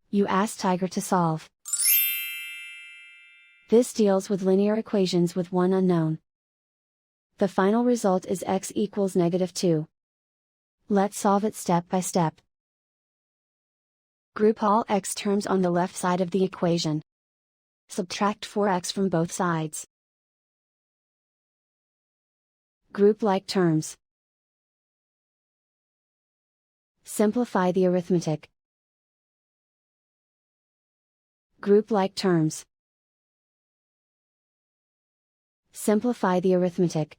You ask Tiger to solve. This deals with linear equations with one unknown. The final result is x equals -2. Let's solve it step by step. Group all x terms on the left side of the equation. Subtract 4x from both sides. Group like terms. Simplify the arithmetic. Group like terms. Simplify the arithmetic.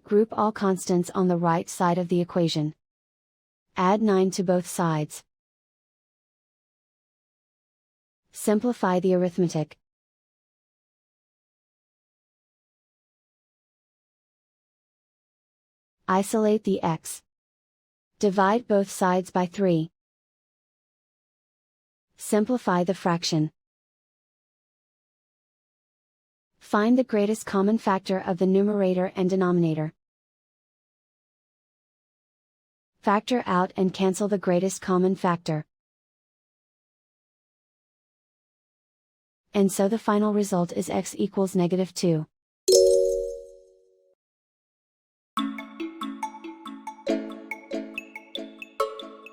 Group all constants on the right side of the equation. Add 9 to both sides. Simplify the arithmetic. Isolate the x. Divide both sides by 3. Simplify the fraction. Find the greatest common factor of the numerator and denominator. Factor out and cancel the greatest common factor. And so the final result is x equals -2.